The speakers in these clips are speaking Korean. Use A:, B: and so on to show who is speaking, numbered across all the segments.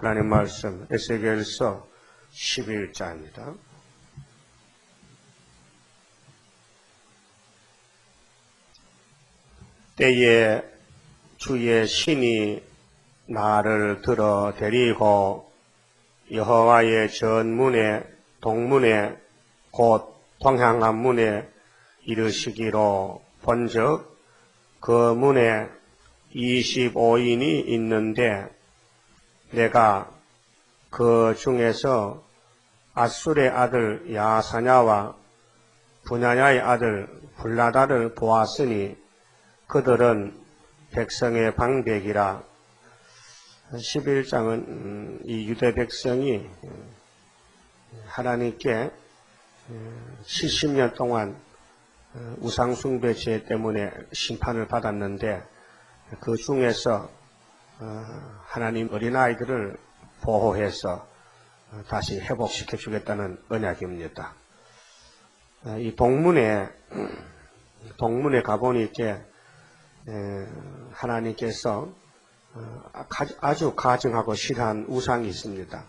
A: 하나님 말씀 에스겔서 11장입니다. 때에 주의 신이 나를 들어 데리고 여호와의 전문에 동문에 곧 동향한 문에 이르시기로 본즉 그 문에 25인이 있는데 내가 그 중에서 아술의 아들 야사냐와 분야냐의 아들 블라다를 보았으니 그들은 백성의 방백이라. 11장은 이 유대 백성이 하나님께 70년 동안 우상숭배 죄 때문에 심판을 받았는데 그 중에서 하나님 어린아이들을 보호해서 다시 회복시켜 주겠다는 언약입니다. 이 동문에 가보니 이렇게 하나님께서 아주 가증하고 싫어한 우상이 있습니다.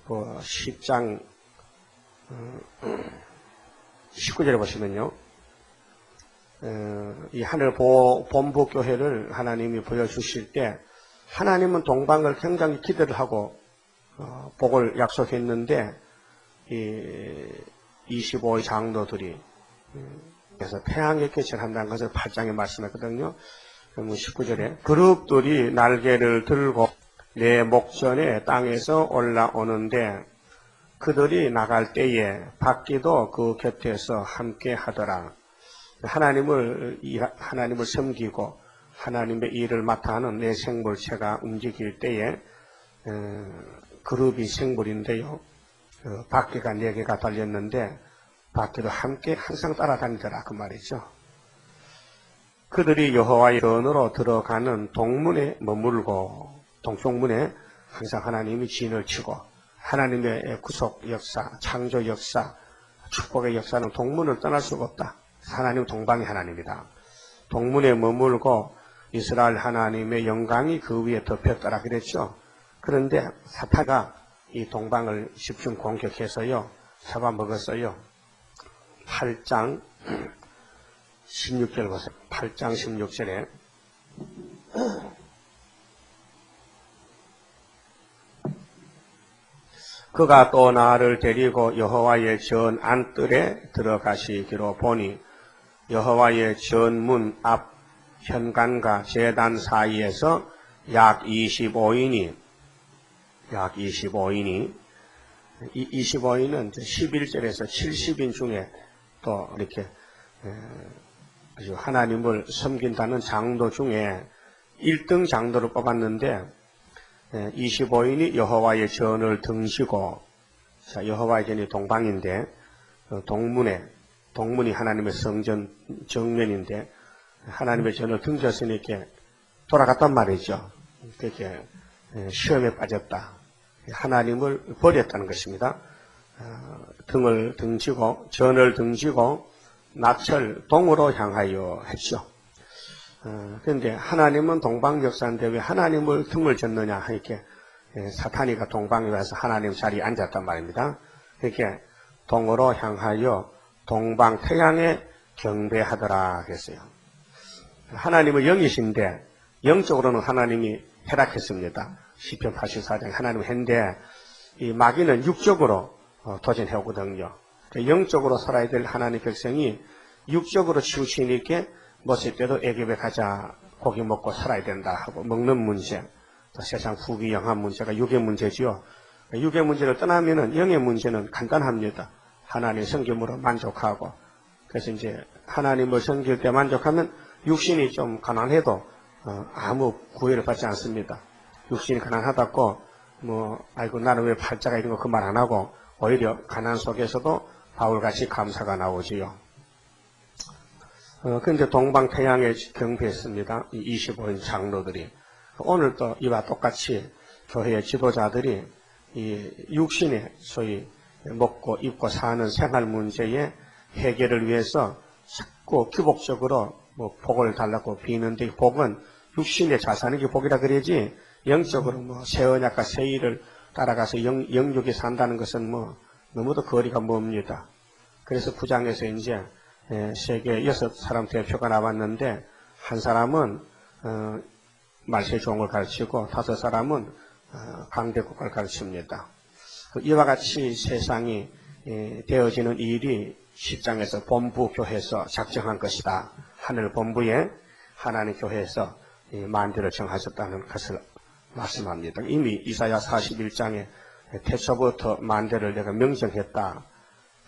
A: 그 10장 19절에 보시면요, 이 하늘 본부 교회를 하나님이 보여주실 때 하나님은 동방을 굉장히 기대를 하고 복을 약속했는데 이 25의 장로들이 그래서 태양의 빛을 한다는 것을 8장에 말씀했거든요. 19절에 그룹들이 날개를 들고 내 목전에 땅에서 올라오는데 그들이 나갈 때에 바퀴도 그 곁에서 함께 하더라. 하나님을 섬기고 하나님의 일을 맡아 하는 내 생물체가 움직일 때에 그룹이 생물인데요. 바퀴가 4개가 달렸는데 바퀴도 함께 항상 따라다니더라 그 말이죠. 그들이 여호와의 전으로 들어가는 동문에 머물고 동쪽문에 항상 하나님이 진을 치고 하나님의 구속 역사, 창조 역사, 축복의 역사는 동문을 떠날 수가 없다. 하나님 동방이 하나님이다. 동문에 머물고 이스라엘 하나님의 영광이 그 위에 덮였더라 그랬죠. 그런데 사탄가 이 동방을 집중 공격해서요 잡아먹었어요. 8장 16절 보세요. 8장 16절에 그가 또 나를 데리고 여호와의 전 안뜰에 들어가시기로 보니 여호와의 전문 앞 현관과 제단 사이에서 약 25인이 25인은 11절에서 70인 중에 또 이렇게 아주 하나님을 섬긴다는 장로 중에 1등 장로를 뽑았는데 25인이 여호와의 전을 등지고, 자, 여호와의 전이 동방인데 동문이 하나님의 성전 정면인데 하나님의 전을 등졌으니 이렇게 돌아갔단 말이죠. 그렇게 시험에 빠졌다. 하나님을 버렸다는 것입니다. 등을 등지고 전을 등지고 나철 동으로 향하여 했죠. 그런데 하나님은 동방 역사인데 왜 하나님을 등을 졌느냐 이렇게 사탄이가 동방에 와서 하나님 자리에 앉았단 말입니다. 이렇게 동으로 향하여 동방 태양에 경배하더라 그랬어요. 하나님은 영이신데 영적으로는 하나님이 타락했습니다. 시편 84장 하나님은 했는데 이 마귀는 육적으로 도전해오거든요. 영적으로 살아야 될 하나님 백성이 육적으로 치우치니까 먹을 때도 애굽에 가자 고기 먹고 살아야 된다 하고 먹는 문제, 또 세상 후기 영한 문제가 육의 문제지요. 육의 문제를 떠나면은 영의 문제는 간단합니다. 하나님 섬김으로 만족하고, 그래서 이제 하나님을 섬길 때 만족하면 육신이 좀 가난해도 아무 구애를 받지 않습니다. 육신이 가난하다고 아이고 나는 왜 팔자가 이런 거 그 말 안 하고 오히려 가난 속에서도 바울같이 감사가 나오지요. 그런데 동방 태양에 경배했습니다. 이 25인 장로들이. 오늘도 이와 똑같이 교회의 지도자들이 이 육신의 소위 먹고 입고 사는 생활 문제의 해결을 위해서 자꾸 규복적으로 복을 달라고 비는데 복은 육신의 자산이 복이라 그래야지 영적으로 뭐 새언약과 새일을 따라가서 영육이 산다는 것은 뭐 너무도 거리가 멉니다. 그래서 9장에서 이제 세계 6사람 대표가 나왔는데 한 사람은 말세 종을 가르치고 5사람은 강대국을 가르칩니다. 이와 같이 세상이 되어지는 일이 10장에서 본부 교회에서 작정한 것이다. 하늘 본부에 하나님 교회에서 만대를 정하셨다는 것을 말씀합니다. 이미 이사야 41장에 태초부터 만대를 내가 명정했다.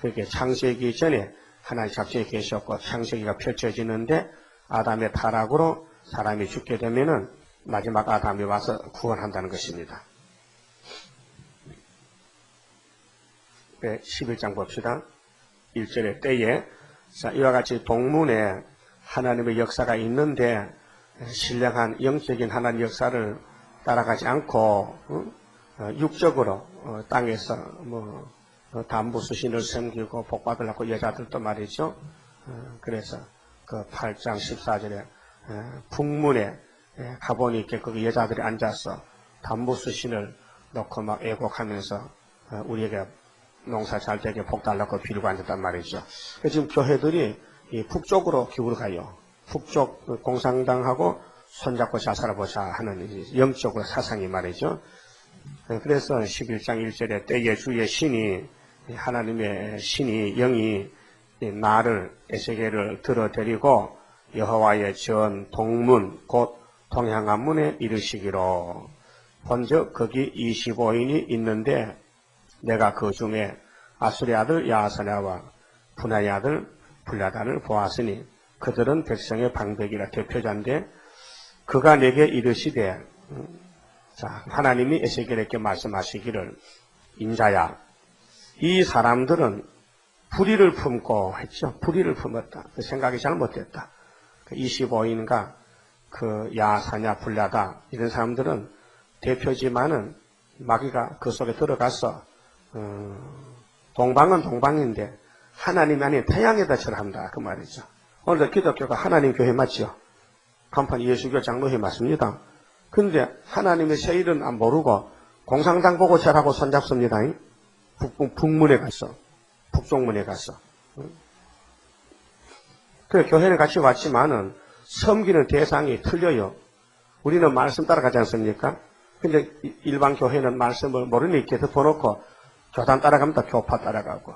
A: 그렇게 창세기 전에 하나님 작정에 계셨고 창세기가 펼쳐지는데 아담의 타락으로 사람이 죽게 되면은 마지막 아담이 와서 구원한다는 것입니다. 11장 봅시다. 1절의 때에 자, 이와 같이 동문에 하나님의 역사가 있는데 신령한 영적인 하나님 역사를 따라가지 않고 육적으로 땅에서 뭐 담부수신을 섬기고 복받으려고 여자들도 말이죠. 그래서 그 8장 14절에 북문에 가보니 이렇게 그 여자들이 앉아서 담부수신을 놓고 막 애곡하면서 우리에게 농사 잘 되게 복 달라고 빌고 앉았단 말이죠. 지금 교회들이 북쪽으로 기울어가요. 북쪽 공산당하고 손잡고 잘 살아보자 하는 영적으로 사상이 말이죠. 그래서 11장 1절에 때에 주의 신이 하나님의 신이 영이 나를 에스겔을 들어드리고 여호와의 전 동문 곧 동향한 문에 이르시기로 본즉 거기 25인이 있는데 내가 그 중에 아수리 아들 야사냐와 분하의 아들 불라단을 보았으니 그들은 백성의 방백이라 대표자인데 그가 내게 이르시되 자 하나님이 에스겔에게 말씀하시기를 인자야 이 사람들은 불의를 품고 했죠. 불의를 품었다. 그 생각이 잘못됐다. 그 25인가 그 야사냐 불라다 이런 사람들은 대표지만은 마귀가 그 속에 들어가서 동방은 동방인데 하나님이 아닌 태양에다 절한다 그 말이죠. 오늘도 기독교가 하나님 교회 맞죠? 간판 예수교 장로회 맞습니다. 근데 하나님의 세일은 안 모르고 공산당 보고 절하고 손잡습니다. 북문에 가서 북쪽문에 가서 그래 교회는 같이 왔지만은 섬기는 대상이 틀려요. 우리는 말씀 따라가지 않습니까? 근데 일반 교회는 말씀을 모르니까 덮어놓고 교단 따라갑니다. 교파 따라가고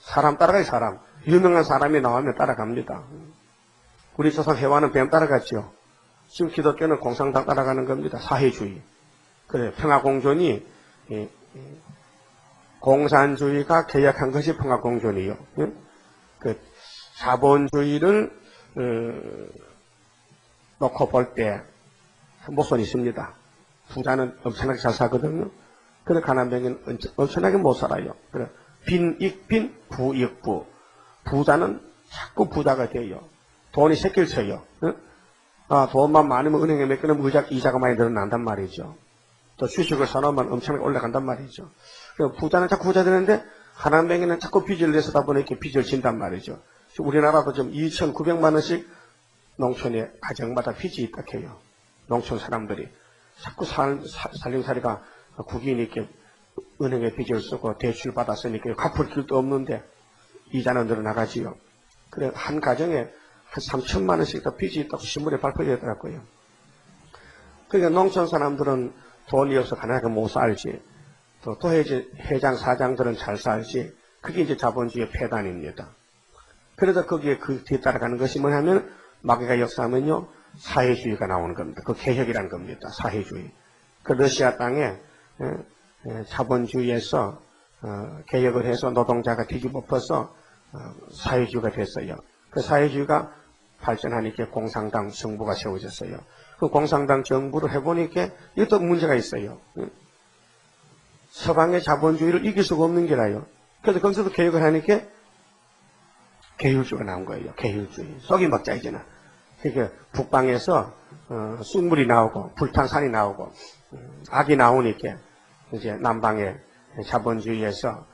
A: 사람 따라가요. 사람 유명한 사람이 나오면 따라갑니다. 우리 조상 해와는 뱀 따라갔죠. 지금 기독교는 공산당 따라가는 겁니다. 사회주의. 그래 평화공존이 공산주의가 개혁한 것이 평화공존이요. 그 자본주의를 놓고 볼 때 모순이 있습니다. 부자는 엄청나게 잘 사거든요. 그래 가난뱅이는 엄청나게 못 살아요. 그래 빈익빈 부익부. 부자는 자꾸 부자가 돼요. 돈이 새끼를 쳐요. 돈만 많으면 은행에 맡기면 이자가 많이 늘어난단 말이죠. 또 주식을 사놓으면 엄청나게 올라간단 말이죠. 부자는 자꾸 부자 되는데 가난뱅이는 자꾸 빚을 내서다 보니까 빚을 진단 말이죠. 우리나라도 좀 2,900만 원씩 농촌에 가정마다 빚이 있다 해요. 농촌 사람들이 자꾸 살림살이가 국인이니까 은행에 빚을 쓰고 대출 받았으니까 갚을 길도 없는데 이자는 늘어나가지요. 그래 한 가정에 한 3천만 원씩 더 빚이 있다고 신문에 발표되더라고요. 그러니까 농촌 사람들은 돈이 없어 가난하게 못 살지. 또 회장 사장들은 잘 살지. 그게 이제 자본주의의 폐단입니다. 그래서 거기에 그 뒤따라가는 것이 뭐냐면 마귀가 역사하면요 사회주의가 나오는 겁니다. 그 개혁이라는 겁니다. 사회주의. 그 러시아 땅에 자본주의에서 개혁을 해서 노동자가 뒤집어 엎어서 사회주의가 됐어요. 그 사회주의가 발전하니까 공산당 정부가 세워졌어요. 그 공산당 정부를 해보니까 이것도 문제가 있어요. 서방의 자본주의를 이길 수가 없는 게라요. 그래서 거기서도 개혁을 하니까 계율주의가 나온 거예요. 계율주의. 속이 먹자 이제는. 그러니까 북방에서 쑥물이 나오고 불탄산이 나오고 악이 나오니까 이제 남방의 자본주의에서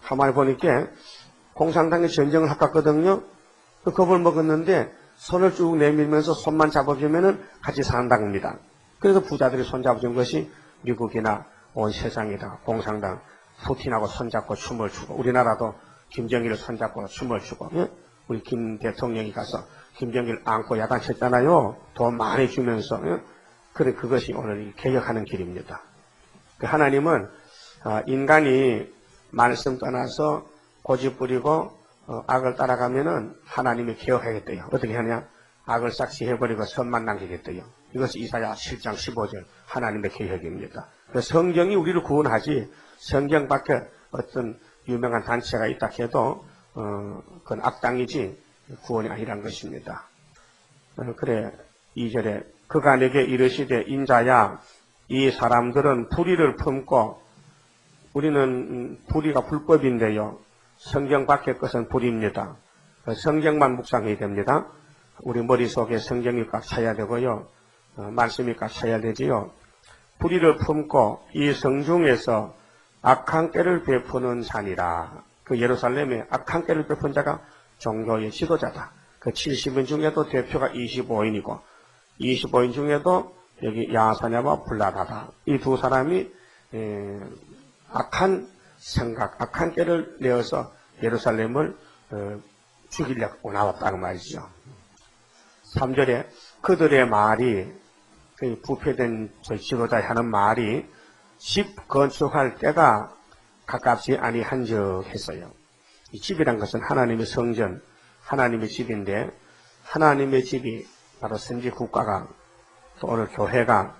A: 가만히 보니까 공산당이 전쟁을 합갔거든요. 그 겁을 먹었는데 손을 쭉 내밀면서 손만 잡아주면은 같이 산답니다. 그래서 부자들이 손잡아준 것이 미국이나 온 세상이다. 공산당 푸틴하고 손잡고 춤을 추고, 우리나라도 김정일을 손잡고 춤을 추고, 예? 우리 김 대통령이 가서 김정일 안고 야단쳤잖아요. 돈 많이 주면서. 예? 그래, 그것이 오늘 개혁하는 길입니다. 하나님은 인간이 말씀 떠나서 고집 부리고 악을 따라가면은 하나님이 개혁하겠대요. 어떻게 하냐? 악을 싹시해버리고 선만 남기겠대요. 이것이 이사야 7장 15절 하나님의 개혁입니다. 성경이 우리를 구원하지, 성경 밖에 어떤 유명한 단체가 있다 해도 그건 악당이지 구원이 아니란 것입니다. 그래, 2절에 그가 내게 이르시되 인자야, 이 사람들은 불의를 품고, 우리는 불의가 불법인데요, 성경 밖의 것은 불의입니다. 성경만 묵상해야 됩니다. 우리 머릿속에 성경이 꽉 차야 되고요, 말씀이 꽉 차야 되지요. 불의를 품고 이 성중에서 악한 꾀를 베푸는 자니라. 그 예루살렘에 악한 꾀를 베푼 자가 종교의 지도자다. 그 70인 중에도 대표가 25인이고 25인 중에도 여기 야사냐와 블라다다. 이 두 사람이 악한 생각, 악한 꾀를 내어서 예루살렘을 죽이려고 나왔다는 말이죠. 3절에 그들의 말이, 그 부패된 지도자의 하는 말이 집 건축할 때가 가깝지 아니한즉 했어요. 이 집이란 것은 하나님의 성전, 하나님의 집인데, 하나님의 집이 바로 선지 국가가, 또 오늘 교회가,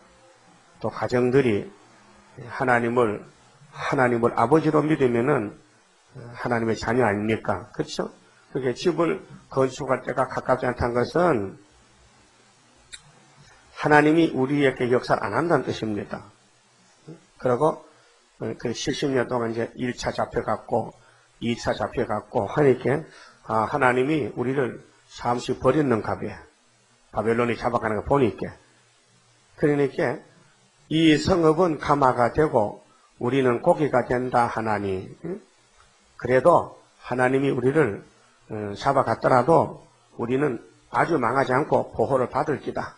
A: 또 가정들이 하나님을 아버지로 믿으면은 하나님의 자녀 아닙니까? 그렇죠? 그게 집을 건축할 때가 가깝지 않다는 것은 하나님이 우리에게 역사를 안 한다는 뜻입니다. 그리고 그 70년 동안 이제 1차 잡혀갔고 2차 잡혀갔고 하니까 하나님이 우리를 잠시 버렸는가 봐. 바벨론이 잡아가는 거 보니까. 그러니까 이 성읍은 가마가 되고 우리는 고기가 된다 하나니. 그래도 하나님이 우리를 잡아갔더라도 우리는 아주 망하지 않고 보호를 받을 기다.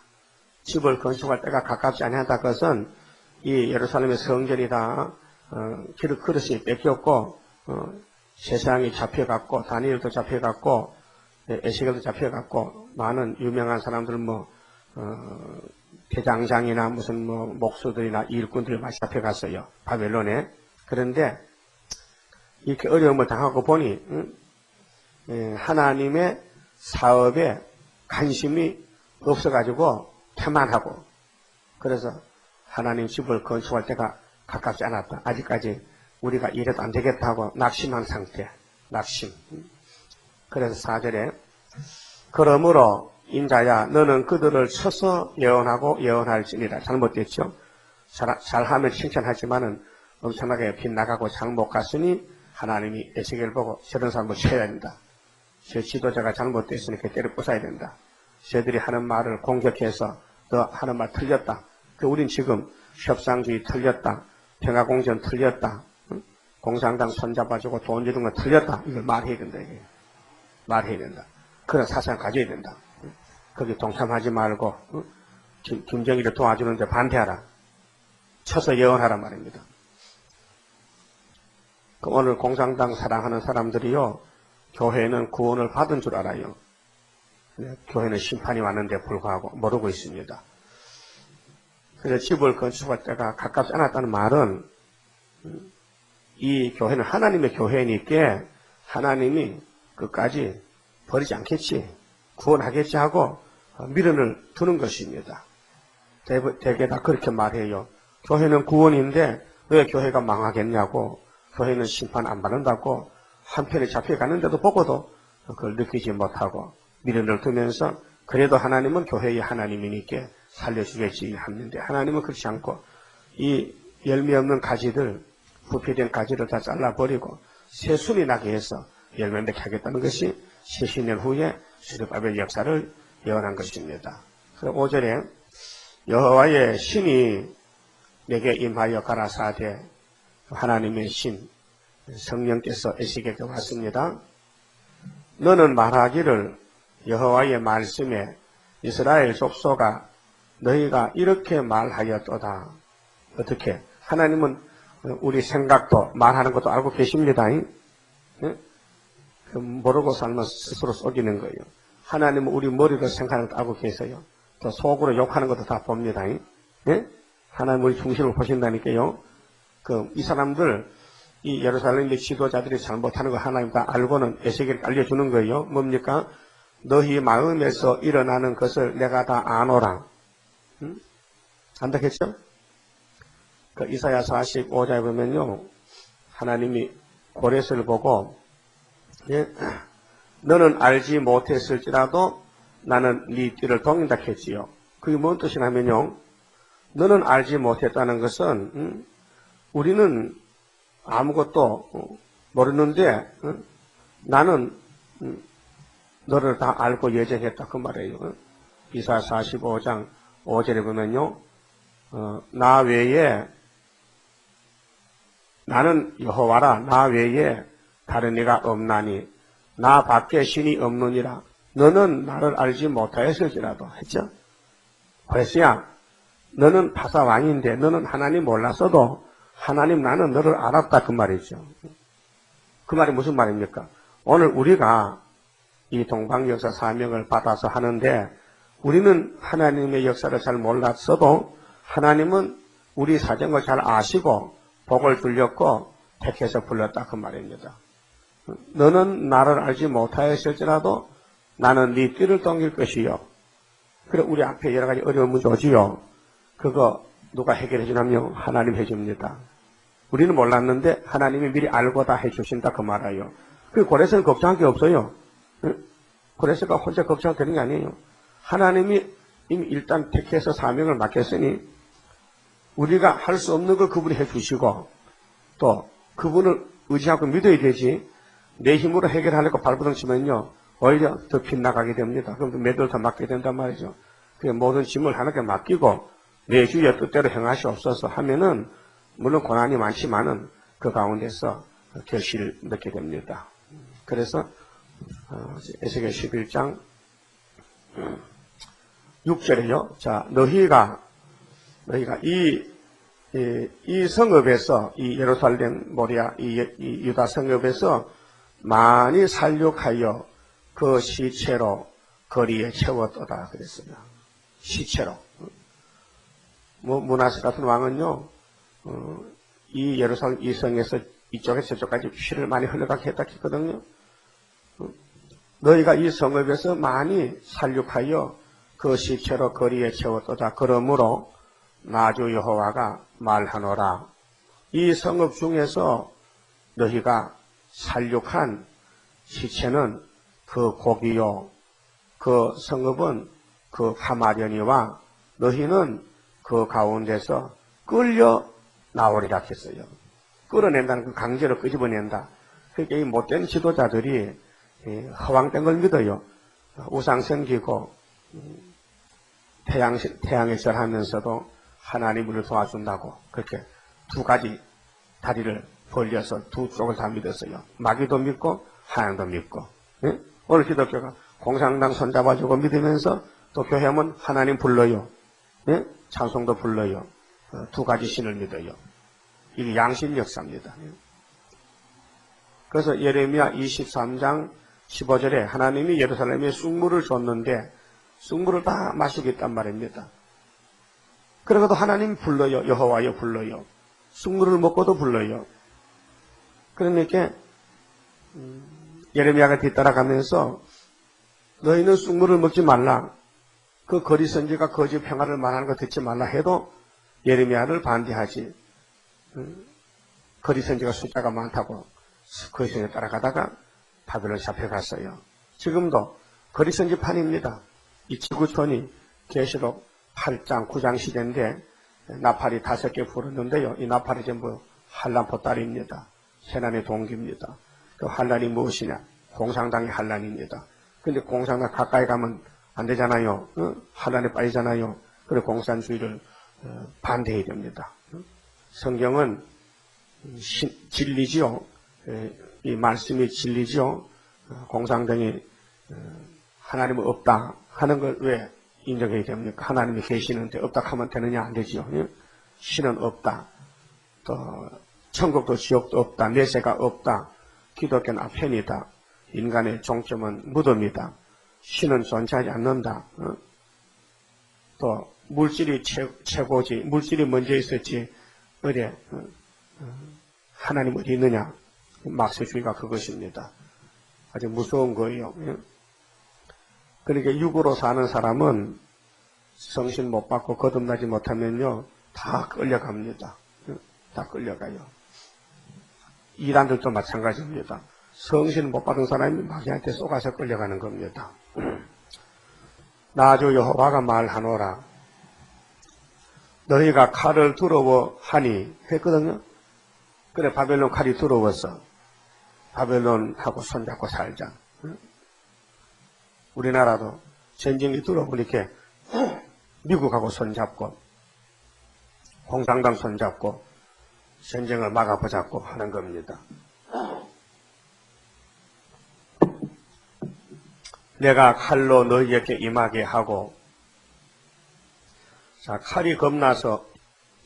A: 집을 건축할 때가 가깝지 아니하다 것은 이 예루살렘의 성전이다. 그릇이 뺏겼고 세상이 잡혀갔고 다니엘도 잡혀갔고 에스겔도 잡혀갔고 많은 유명한 사람들 대장장이나 무슨 목수들이나 일꾼들이 많이 잡혀갔어요. 바벨론에. 그런데 이렇게 어려움을 당하고 보니 하나님의 사업에 관심이 없어가지고 태만하고, 그래서 하나님 집을 건축할 때가 가깝지 않았다. 아직까지 우리가 이래도 안 되겠다 하고 낙심한 상태. 낙심. 그래서 4절에 그러므로 인자야 너는 그들을 쳐서 예언하고 예언할지니라. 잘못됐죠. 잘하면 칭찬하지만은 엄청나게 빗나가고 잘못 갔으니 하나님이 에스겔 보고 저런 사람을 쳐야 된다. 저 지도자가 잘못됐으니까 때려 부숴야 된다. 저들이 하는 말을 공격해서 너 하는 말 틀렸다. 우린 지금 협상주의 틀렸다. 평화공전 틀렸다. 공산당 손잡아주고 돈 주는 건 틀렸다. 이걸 말해야 된다. 이게. 말해야 된다. 그런 사상 가져야 된다. 거기 동참하지 말고 김정일을 도와주는데 반대하라. 쳐서 예언하란 말입니다. 오늘 공산당 사랑하는 사람들이요, 교회는 구원을 받은 줄 알아요. 교회는 심판이 왔는데 불구하고 모르고 있습니다. 그래서 집을 건축할 때가 가깝지 않았다는 말은 이 교회는 하나님의 교회니까 하나님이 끝까지 버리지 않겠지, 구원하겠지 하고 미련을 두는 것입니다. 대개 다 그렇게 말해요. 교회는 구원인데 왜 교회가 망하겠냐고, 교회는 심판 안 받는다고 한편에 잡혀가는데도 보고도 그걸 느끼지 못하고 미련을 두면서 그래도 하나님은 교회의 하나님이니까 살려주겠지 하는데, 하나님은 그렇지 않고 이 열매 없는 가지들, 부패된 가지를 다 잘라버리고 새 순이 나게 해서 열매 맺게 하겠다는 것이 70년 후에 수르바벨 역사를 예언한 것입니다. 5절에 여호와의 신이 내게 임하여 가라사대, 하나님의 신 성령께서 에스겔에게 왔습니다. 너는 말하기를 여호와의 말씀에 이스라엘 족속아 너희가 이렇게 말하였도다. 어떻게? 하나님은 우리 생각도 말하는 것도 알고 계십니다. 예? 모르고 살면 스스로 속이는 거예요. 하나님은 우리 머리로 생각하는 것도 알고 계세요. 또 속으로 욕하는 것도 다 봅니다. 예? 하나님 우리 중심을 보신다니까요. 이 사람들, 이 예루살렘의 지도자들이 잘못하는 거 하나님 다 알고는 에스겔에게 알려주는 거예요. 뭡니까? 너희 마음에서 일어나는 것을 내가 다 아노라. 안다겠죠? 이사야 45장에 보면요. 하나님이 고레스를 보고, 예? 너는 알지 못했을지라도 나는 네 띠를 동인다 했지요. 그게 뭔 뜻이냐면요. 너는 알지 못했다는 것은 우리는 아무것도 모르는데 나는 너를 다 알고 예정했다 그 말이에요. 이사야 45장 5절에 보면요. 나 외에 나는 여호와라 나 외에 다른 이가 없나니 나 밖에 신이 없느니라 너는 나를 알지 못하였을지라도 했죠. 그래서야 너는 파사왕인데 너는 하나님 몰랐어도 하나님 나는 너를 알았다 그 말이죠. 그 말이 무슨 말입니까? 오늘 우리가 이 동방역사 사명을 받아서 하는데 우리는 하나님의 역사를 잘 몰랐어도 하나님은 우리 사정을 잘 아시고 복을 주렸고 택해서 불렀다 그 말입니다. 너는 나를 알지 못하였을지라도 나는 네 띠를 동일 것이요. 그래 우리 앞에 여러 가지 어려운 문제 오지요. 그거 누가 해결해 주냐면 하나님 해줍니다. 우리는 몰랐는데 하나님이 미리 알고 다 해주신다 그 말이에요. 그 고레스는 걱정할 게 없어요. 고레스가 혼자 걱정되는 게 아니에요. 하나님이 이미 일단 택해서 사명을 맡겼으니 우리가 할 수 없는 걸 그분이 해주시고 또 그분을 의지하고 믿어야 되지 내 힘으로 해결하려고 발버둥 치면요 오히려 더 빗나가게 됩니다. 그럼 매들 더 맡게 된단 말이죠. 그 모든 짐을 하나님께 맡기고 내 주의 뜻대로 행하시옵소서 하면은 물론 고난이 많지만은 그 가운데서 결실을 맺게 됩니다. 그래서 에스겔 11장 6절에요. 자, 너희가 이 성읍에서 이 예루살렘 모리아 이 유다 성읍에서 많이 살육하여 그 시체로 거리에 채웠도다 그랬어요. 시체로. 문하세 같은 왕은요, 이 예루살렘 이 성에서 이쪽에서 저쪽까지 피를 많이 흘러가게 했다 했거든요. 너희가 이 성읍에서 많이 살육하여 그 시체로 거리에 채웠도다. 그러므로 나주 여호와가 말하노라. 이 성읍 중에서 너희가 살육한 시체는 그 고기요. 그 성읍은 그 가마련이와 너희는 그 가운데서 끌려 나오리라 했어요. 끌어낸다는 그 강제로 끄집어낸다. 그러니까 이 못된 지도자들이 허황된 걸 믿어요. 우상 섬기고 태양에 절하면서도 하나님을 도와준다고 그렇게 두 가지 다리를 벌려서 두 쪽을 다 믿었어요. 마귀도 믿고 하나님도 믿고. 예? 오늘 기독교가 공산당 손잡아주고 믿으면서 또 교회면 하나님 불러요. 예? 찬송도 불러요. 두 가지 신을 믿어요. 이게 양신 역사입니다. 그래서 예레미야 23장 15절에 하나님이 예루살렘에 쑥물을 줬는데 쑥물을 다 마시겠단 말입니다. 그러고도 하나님 불러요. 여호와여 불러요. 쑥물을 먹고도 불러요. 그러니까 예레미야가 뒤따라가면서 너희는 쑥물을 먹지 말라. 그 거리 선지가 거짓 평화를 말하는 거 듣지 말라 해도 예레미야를 반대하지. 거리 선지가 숫자가 많다고 거리 선지 따라가다가 바벨론 잡혀갔어요. 지금도 거리 선지판입니다. 이 지구촌이 계시록 8장, 9장 시대인데 나팔이 5개 불었는데요. 이 나팔이 전부 한란포 딸입니다. 세난의 동기입니다. 그 한란이 무엇이냐? 공산당의 한란입니다. 근데 공산당 가까이 가면 안 되잖아요. 한란에 빠지잖아요. 그래 공산주의를 반대해야 됩니다. 성경은 진리지요. 이 말씀이 진리지요. 공산당이 하나님은 없다 하는 걸 왜 인정해야 됩니까? 하나님이 계시는데 없다 하면 되느냐? 안 되지요. 예? 신은 없다. 또 천국도 지옥도 없다. 내세가 없다. 기독교는 아편이다. 인간의 종점은 무덤이다. 신은 존재하지 않는다. 또 물질이 최고지. 물질이 먼저 있었지. 어디 하나님 어디 있느냐? 막세주의가 그것입니다. 아주 무서운 거예요. 그러니까 육으로 사는 사람은 성신 못 받고 거듭나지 못하면요 다 끌려갑니다. 다 끌려가요. 이단들도 마찬가지입니다. 성신 못 받은 사람이 마귀한테 쏘가서 끌려가는 겁니다. 나 주 여호와가 말하노라. 너희가 칼을 두려워하니 했거든요. 그래 바벨론 칼이 두려웠어. 바벨론하고 손잡고 살자. 우리나라도 전쟁이 두려우니까 미국하고 손잡고 공산당 손잡고 전쟁을 막아보자고 하는 겁니다. 내가 칼로 너희에게 임하게 하고, 자, 칼이 겁나서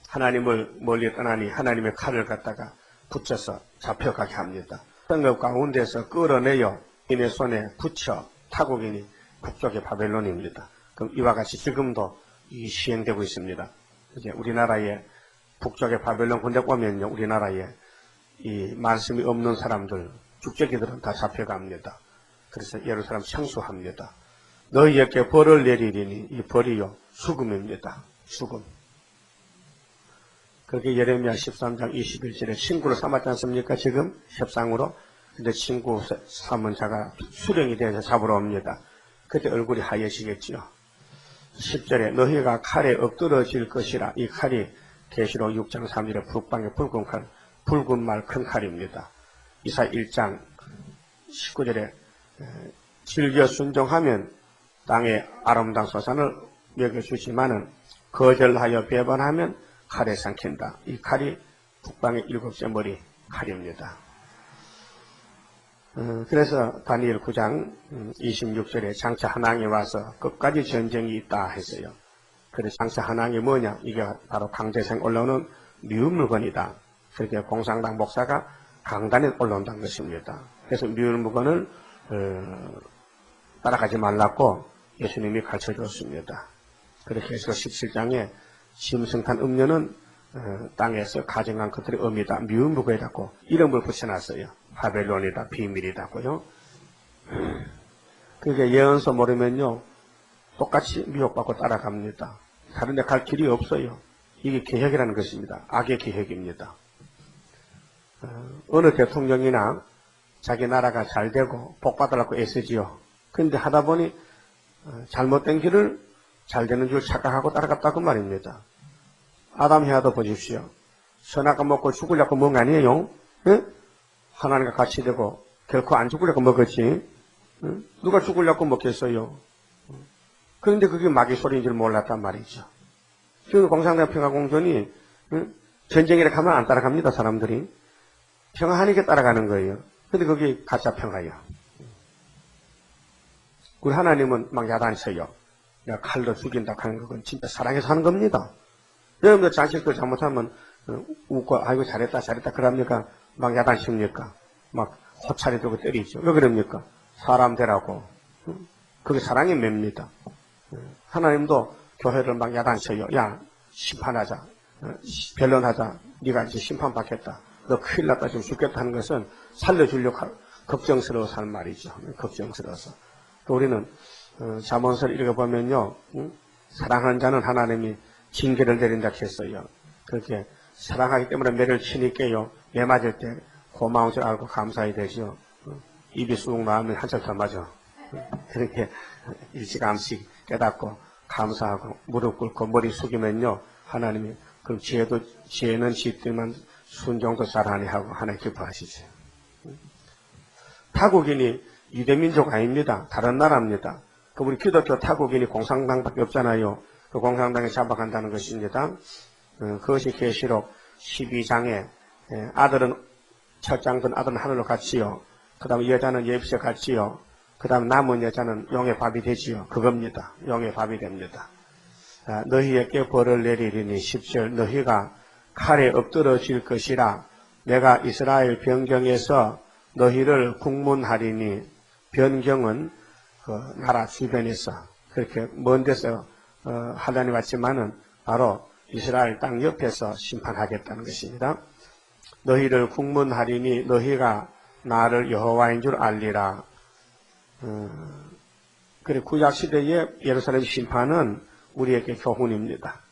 A: 하나님을 멀리 떠나니 하나님의 칼을 갖다가 붙여서 잡혀가게 합니다. 성읍 가운데서 끌어내어 인의 손에 붙여 타국이니 북쪽의 바벨론입니다. 그럼 이와 같이 지금도 시행되고 있습니다. 이제 우리나라에 북쪽의 바벨론 군대 보면요, 우리나라에 이 말씀이 없는 사람들, 죽제기들은 다 잡혀갑니다. 그래서 예루살렘 청소합니다. 너희에게 벌을 내리리니 이 벌이요 수금입니다. 수금. 그렇게 예레미야 13장 21절에 친구를 삼았지 않습니까? 지금 협상으로. 근데 친구 삼은 자가 수령이 되어서 잡으러 옵니다. 그때 얼굴이 하얘지겠지요. 10절에 너희가 칼에 엎드러질 것이라. 이 칼이 계시록 6장 3절에 북방의 붉은 칼, 붉은 말 큰 칼입니다. 이사 1장 19절에 즐겨 순종하면 땅의 아름다운 소산을 먹여주지만은 거절하여 배반하면 칼에 삼킨다. 이 칼이 북방의 7째 머리 칼입니다. 그래서 다니엘 9장 26절에 장차 한왕이 와서 끝까지 전쟁이 있다 했어요. 그래서 장차 한왕이 뭐냐? 이게 바로 강제생 올라오는 미운 물건이다. 그렇게 공산당 목사가 강단에 올라온다는 것입니다. 그래서 미운 물건을 따라가지 말라고 예수님이 가르쳐줬습니다. 그렇게 해서 17장에 심성탄 음료는 땅에서 가정한 것들의 의미다. 미운 물건이라고 이름을 붙여놨어요. 바벨론이다, 비밀이다고요. 그러니까 예언서 모르면요 똑같이 미혹받고 따라갑니다. 다른 데 갈 길이 없어요. 이게 계획이라는 것입니다. 악의 계획입니다. 어느 대통령이나 자기 나라가 잘 되고 복 받으려고 애쓰지요. 그런데 하다 보니 잘못된 길을 잘 되는 줄 착각하고 따라갔다고 말입니다. 아담 해와도 보십시오. 선악과 먹고 죽으려고 먹은 거 아니에요? 예? 하나님과 같이 되고 결코 안 죽으려고 먹었지. 누가 죽으려고 먹겠어요? 그런데 그게 마귀 소리인 줄 몰랐단 말이죠. 지금 공산당 평화공존이 전쟁이라 하면 안 따라갑니다. 사람들이. 평화하니까 따라가는 거예요. 근데 그게 가짜 평화예요. 우리 하나님은 막 야단쳐요. 내가 칼로 죽인다 하는 그건 진짜 사랑해서 하는 겁니다. 여러분들 자식들 잘못하면 웃고 아이고 잘했다 그럽니까? 막 야단칩니까? 막 호차리 들고 때리죠. 왜 그럽니까? 사람 되라고. 그게 사랑의 맵니다. 하나님도 교회를 막 야단쳐요. 야 심판하자. 변론하자. 네가 이제 심판받겠다. 너 큰일 났다 지금 죽겠다 하는 것은 살려주려고 걱정스러워서 하는 말이죠. 걱정스러워서. 우리는 잠언서를 읽어보면요. 사랑하는 자는 하나님이 징계를 내린다 했어요. 그렇게 사랑하기 때문에 매를 치니까요. 매 맞을 때 고마운 줄 알고 감사해야 되죠. 입이 쑥 나오면 한참 더 맞아. 그렇게 일찌감치 깨닫고 감사하고 무릎 꿇고 머리 숙이면요. 하나님이 그럼 지혜는 짓지만 순종도 잘하니 하고 하나님 기뻐하시죠. 타국인이 유대민족 아닙니다. 다른 나라입니다. 그 우리 기독교 타국인이 공산당밖에 없잖아요. 그 공산당에 잡아간다는 것입니다. 그것이 계시록 12장에 아들은 첫 장든 아들은 하늘로 갔지요. 그 다음에 여자는 예비에 갔지요. 그 다음 남은 여자는 용의 밥이 되지요. 그겁니다. 용의 밥이 됩니다. 너희에게 벌을 내리리니 10절 너희가 칼에 엎드러질 것이라 내가 이스라엘 변경에서 너희를 국문하리니 변경은 그 나라 주변에서 그렇게 먼 데서 하려니 왔지만은 바로 이스라엘 땅 옆에서 심판하겠다는 것입니다. 너희를 국문하리니 너희가 나를 여호와인 줄 알리라. 그리고 구약 시대의 예루살렘 심판은 우리에게 교훈입니다.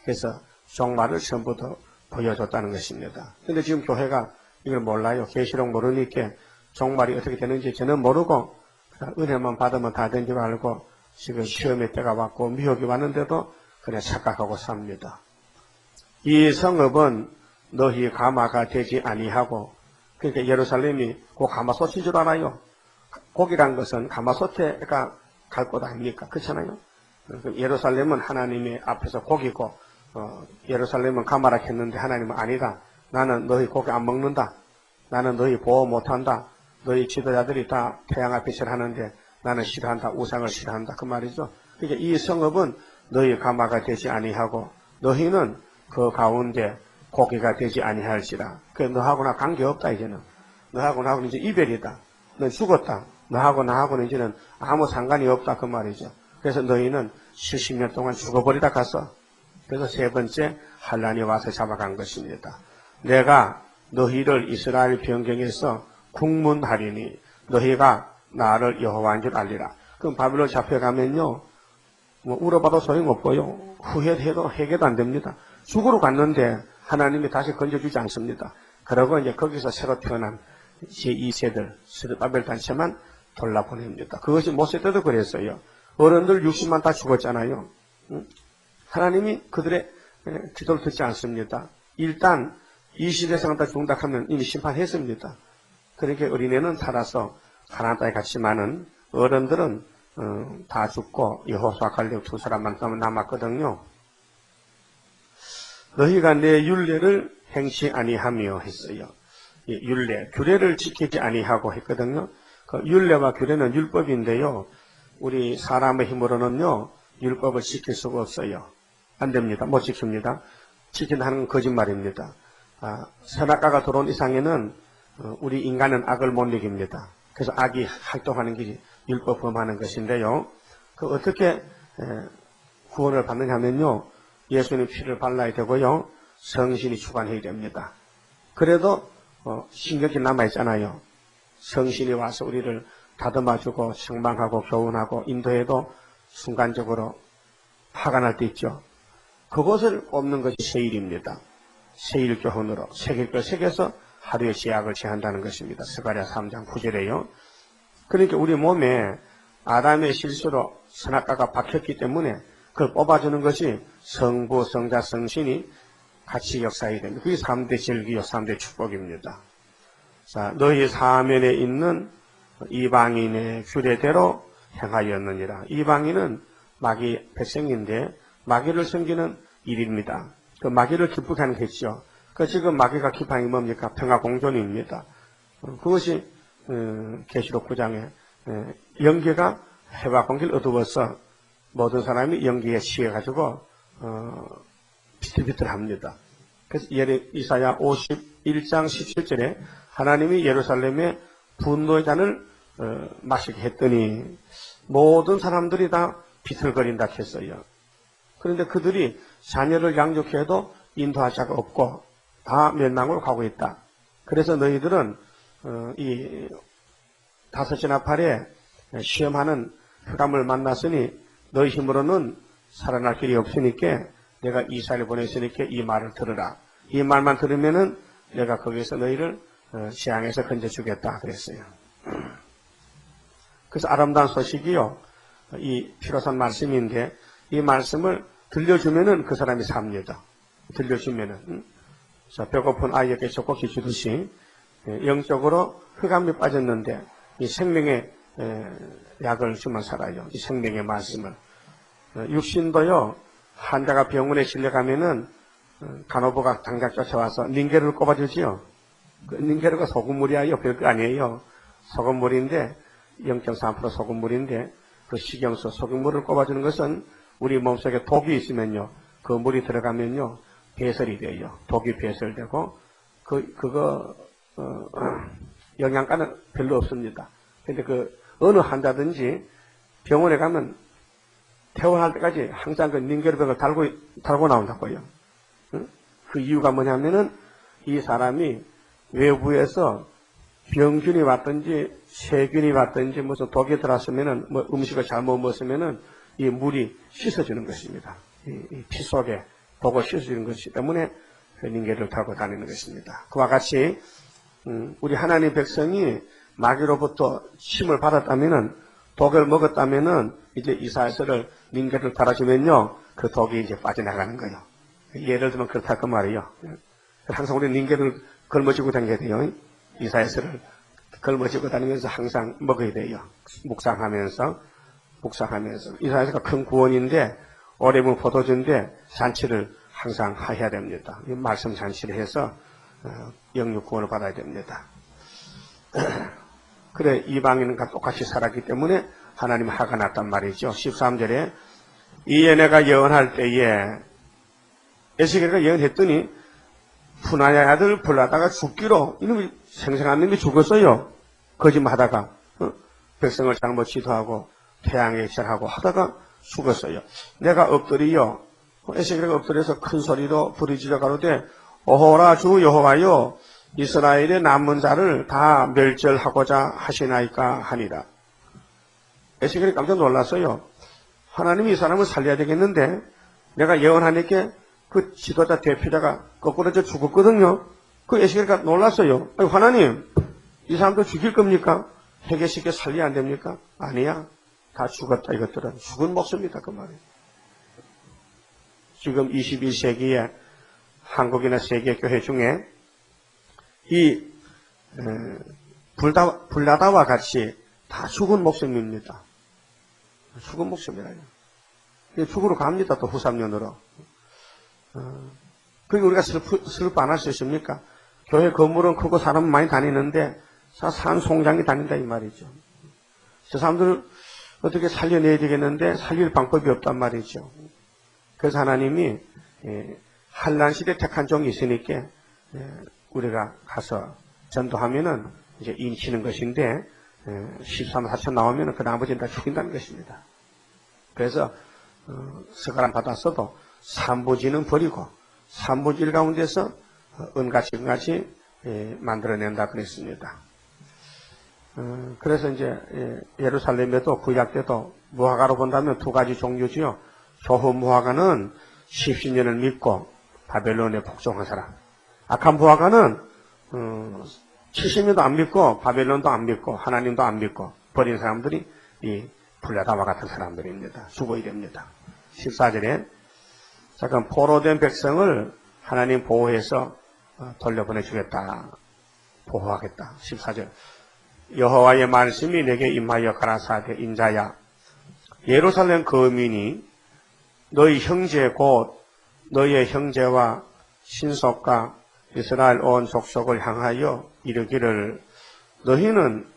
A: 그래서 종말을 처음부터 보여줬다는 것입니다. 그런데 지금 교회가 이걸 몰라요. 계시록 모르니까 종말이 어떻게 되는지 저는 모르고 은혜만 받으면 다 된 줄 알고 지금 시험의 때가 왔고 미혹이 왔는데도 그냥 착각하고 삽니다. 이 성읍은 너희 가마가 되지 아니하고 그러니까 예루살렘이 그 가마솥인 줄 알아요. 고기란 것은 가마솥에가 갈 곳 아닙니까? 그렇잖아요. 예루살렘은 하나님의 앞에서 고기고 예루살렘은 가마라 했는데 하나님은 아니다. 나는 너희 고기 안 먹는다. 나는 너희 보호 못한다. 너희 지도자들이 다 태양의 빛을 하는데 나는 싫어한다. 우상을 싫어한다. 그 말이죠. 그러니까 이 성읍은 너희 가마가 되지 아니하고 너희는 그 가운데 고기가 되지 아니할지라. 그 너하고 나 관계없다 이제는. 너하고 나하고는 이제 이별이다. 너 죽었다. 너하고 나하고는 이제는 아무 상관이 없다. 그 말이죠. 그래서 너희는 70년 동안 죽어버리다 갔어. 그래서 세 번째 환란이 와서 잡아간 것입니다. 내가 너희를 이스라엘 변경에서 국문하리니 너희가 나를 여호와인 줄 알리라. 그럼 바벨론 잡혀가면요. 뭐 울어봐도 소용없고요. 후회해도 해결도 안 됩니다. 죽으러 갔는데 하나님이 다시 건져주지 않습니다. 그러고 이제 거기서 새로 태어난 제2세들 스룹바벨 단체만 돌려보냅니다. 그것이 모세 때도 그랬어요. 어른들 60만 다 죽었잖아요. 하나님이 그들의 기도를 듣지 않습니다. 일단 이 시대생활 다 죽는다 하면 이미 심판했습니다. 그렇게 어린애는 살아서 가나안 땅에 갔지만은 어른들은 다 죽고 여호수아 갈렙 두 사람만 남았거든요. 너희가 내 율례를 행치 아니하며 했어요. 율례, 규례를 지키지 아니하고 했거든요. 그 율례와 규례는 율법인데요. 우리 사람의 힘으로는요. 율법을 지킬 수가 없어요. 안 됩니다. 못 지킵니다. 지킨다는 건 거짓말입니다. 선악과가 들어온 이상에는 우리 인간은 악을 못 이깁니다. 그래서 악이 활동하는 길이 율법 범하는 것인데요. 그 어떻게 구원을 받느냐 하면요. 예수님 피를 발라야 되고요. 성신이 주관해야 됩니다. 그래도 신경이 남아있잖아요. 성신이 와서 우리를 다듬어주고 책망하고 교훈하고 인도해도 순간적으로 화가 날 때 있죠. 그것을 뽑는 것이 세일입니다. 세일 교훈으로 새길 새겨서 하루의 제약을 제한다는 것입니다. 스가랴 3장 9절에요. 그러니까 우리 몸에 아담의 실수로 선악과가 박혔기 때문에 그걸 뽑아주는 것이 성부, 성자, 성신이 같이 역사해야 됩니다. 그게 3대 절기요, 3대 축복입니다. 자, 너희 사면에 있는 이방인의 규례대로 행하였느니라. 이방인은 마귀 백성인데 마귀를 섬기는 일입니다. 그 마귀를 기쁘게 하는 것이죠. 그 지금 마귀가 기판이 뭡니까? 평화공존입니다. 그것이 계시록 9장에 영계가 해와 공기를 어두워서 모든 사람이 연기에 취해가지고 비틀비틀합니다. 그래서 이사야 51장 17절에 하나님이 예루살렘에 분노의 잔을 마시게 했더니 모든 사람들이 다 비틀거린다 했어요. 그런데 그들이 자녀를 양육해도 인도할 자가 없고 다 멸망으로 가고 있다. 그래서 너희들은 이 다섯째 나팔에 시험하는 흑암을 만났으니 너희 힘으로는 살아날 길이 없으니까 내가 이사를 보냈으니까 이 말을 들으라. 이 말만 들으면은 내가 거기서 너희를 재앙에서 건져주겠다 그랬어요. 그래서 아름다운 소식이요. 이 피로산 말씀인데 이 말씀을 들려주면은 그 사람이 삽니다. 들려주면은 배고픈 아이에게 젖꼭지 주듯이 영적으로 흑암이 빠졌는데 이 생명의 약을 주면 살아요. 이 생명의 말씀을. 육신도요. 환자가 병원에 실려가면은 간호부가 당장 쫓아와서 닌게르를 꼽아주지요. 그 닌게르가 소금물이 아니에요. 별거 아니에요. 소금물인데 0.3% 소금물인데 그 식용수 소금물을 꼽아주는 것은 우리 몸속에 독이 있으면요. 그 물이 들어가면요. 배설이 돼요. 독이 배설되고 그거 영양가는 별로 없습니다. 근데 그 어느 환자든지 병원에 가면 퇴원할 때까지 항상 그 닌겔백을 달고 나온다고요. 응? 그 이유가 뭐냐면은 이 사람이 외부에서 병균이 왔든지 세균이 왔든지 무슨 독이 들어왔으면은 뭐 음식을 잘못 먹었으면은 이 물이 씻어주는 것입니다. 이 피 속에 독을 씻어주는 것이기 때문에 닌겔을 달고 다니는 것입니다. 그와 같이 우리 하나님 백성이 마귀로부터 침을 받았다면은 독을 먹었다면은 이제 이사야서를 닌겔을 달아주면요 그 독이 이제 빠져나가는 거예요. 예를 들면 그렇다 그 말이에요. 항상 우리 닌겔을 걸머쥐고 다녀야 돼요. 이사야서를 걸머쥐고 다니면서 항상 먹어야 돼요. 묵상하면서. 이사야서가 큰 구원인데 오래분 포도주인데 잔치를 항상 해야 됩니다. 말씀 잔치를 해서 영육 구원을 받아야 됩니다. 그래 이방인과 똑같이 살았기 때문에 하나님 화가 났단 말이죠. 13절에 이에 내가 예언할 때에 에스겔이가 예언했더니 푸나야의 아들 블라다가 죽기로 이놈이 생생한 놈이 죽었어요. 거짓말하다가 백성을 잘못 지도하고 태양에 절하고 하다가 죽었어요. 내가 엎드리요 에스겔이가 엎드려서 큰 소리로 부르짖어 가로되 오호라 주 여호와여 이스라엘의 남은 자를 다 멸절하고자 하시나이까 하니라. 에스겔이 깜짝 놀랐어요. 하나님이 이 사람을 살려야 되겠는데 내가 예언하니까 그 지도자 대표자가 거꾸로져 죽었거든요. 그 에스겔이가 놀랐어요. 아니, 하나님 이 사람도 죽일 겁니까? 회개시켜 살려야 안 됩니까? 아니야. 다 죽었다. 이것들은 죽은 목숨이다. 그 말이에요. 지금 21세기에 한국이나 세계 교회 중에 이 불나다와 같이 다 죽은 목숨입니다. 죽은 목숨이라요. 죽으러 갑니다. 또 후삼년으로. 그게 우리가 슬퍼 안 할 수 있습니까? 교회 건물은 크고 사람은 많이 다니는데 산 송장이 다닌다 이 말이죠. 저 사람들을 어떻게 살려내야 되겠는데 살릴 방법이 없단 말이죠. 그래서 하나님이 한란 시대 택한 종이 있으니까 우리가 가서 전도하면은 이제 인치는 것인데 13, 4천 나오면은 그 나머지는 다 죽인다는 것입니다. 그래서 석가람 받았어도 3부지는 버리고 3부질 가운데서 은같이 만들어낸다 그랬습니다. 그래서 이제 예루살렘에도 구약 때도 무화과로 본다면 두 가지 종류지요. 좋은 무화과는 10년을 믿고 바벨론에 복종한 사람. 악한 무화과는 70년도 안 믿고 바벨론도 안 믿고 하나님도 안 믿고 버린 사람들이 이 불야다와 같은 사람들입니다. 죽어야 됩니다. 14절에 잠깐 포로된 백성을 하나님 보호해서 돌려보내주겠다. 보호하겠다. 14절 여호와의 말씀이 내게 임하여 가라사대 인자야 예루살렘 거민이 너희 형제 곧 너희의 형제와 신속과 이스라엘 온 족속을 향하여 이르기를 너희는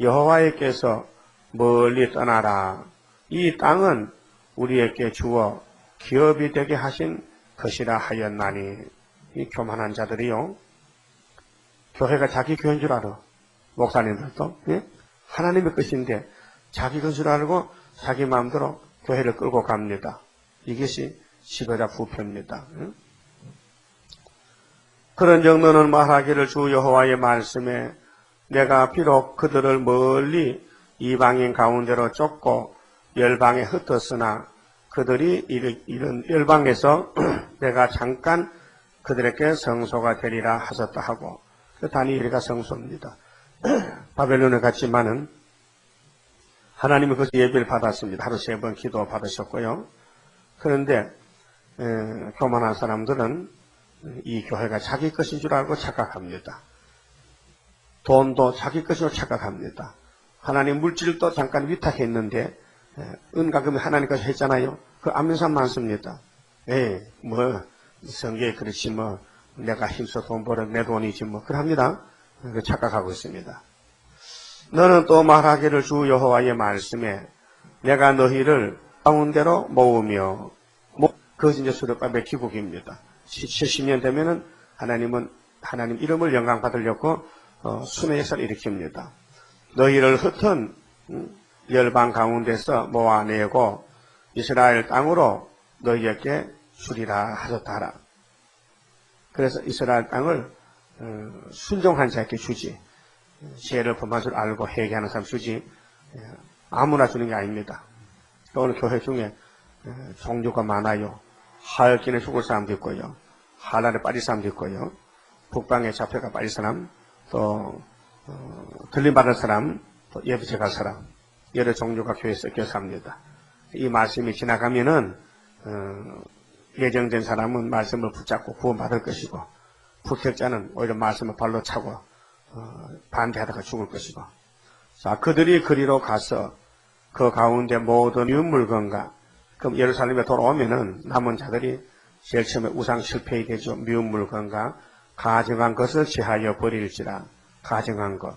A: 여호와께서 멀리 떠나라. 이 땅은 우리에게 주어 기업이 되게 하신 것이라 하였나니. 이 교만한 자들이요. 교회가 자기 교회인 줄 알아. 목사님들도. 예? 하나님의 것인데 자기 것을 알고 자기 마음대로 교회를 끌고 갑니다. 이것이 지도자 부패입니다. 예? 그런 정도는 말하기를 주 여호와의 말씀에 내가 비록 그들을 멀리 이방인 가운데로 쫓고 열방에 흩었으나 그들이 이런 열방에서 내가 잠깐 그들에게 성소가 되리라 하셨다 하고 다니엘이가 성소입니다. 바벨론에 갔지만은 하나님이 그 예배를 받았습니다. 하루 3번 기도 받으셨고요. 그런데 교만한 사람들은 이 교회가 자기 것인 줄 알고 착각합니다. 돈도 자기 것으로 착각합니다. 하나님 물질도 잠깐 위탁했는데 은가금이 하나님 것이 했잖아요. 그 안 믿는 사람 많습니다. 뭐 성경에 그렇지 뭐 내가 힘써 돈 벌어 내 돈이지 뭐 그럽니다. 착각하고 있습니다. 너는 또 말하기를 주 여호와의 말씀에 내가 너희를 가운데로 모으며 그것이 이제 수렵밥의 기국입니다. 70년 되면은 하나님 이름을 영광 받으려고 순회 역사를 일으킵니다. 너희를 흩은 열방 가운데서 모아내고 이스라엘 땅으로 너희에게 주리라 하셨다. 그래서 이스라엘 땅을 순종한 자에게 주지. 죄를 범한 줄 알고 회개하는 사람 주지. 아무나 주는 게 아닙니다. 오늘 교회 중에 종교가 많아요. 하얼빈에 죽을 사람도 있고요. 하란에 빠질 사람도 있고요. 북방에 잡혀가 빠질 사람, 또 들림받을 사람, 또 예배제 갈 사람, 여러 종교가 교회에 섞여 삽니다. 이 말씀이 지나가면은 예정된 사람은 말씀을 붙잡고 구원받을 것이고, 불택자는 오히려 말씀을 발로 차고 반대하다가 죽을 것이고. 자, 그들이 그리로 가서 그 가운데 모든 미운 물건과, 그럼 예루살렘에 돌아오면은 남은 자들이 제일 처음에 우상 실패이 되죠. 미운 물건과 가증한 것을 제하여 버릴지라. 가증한 것,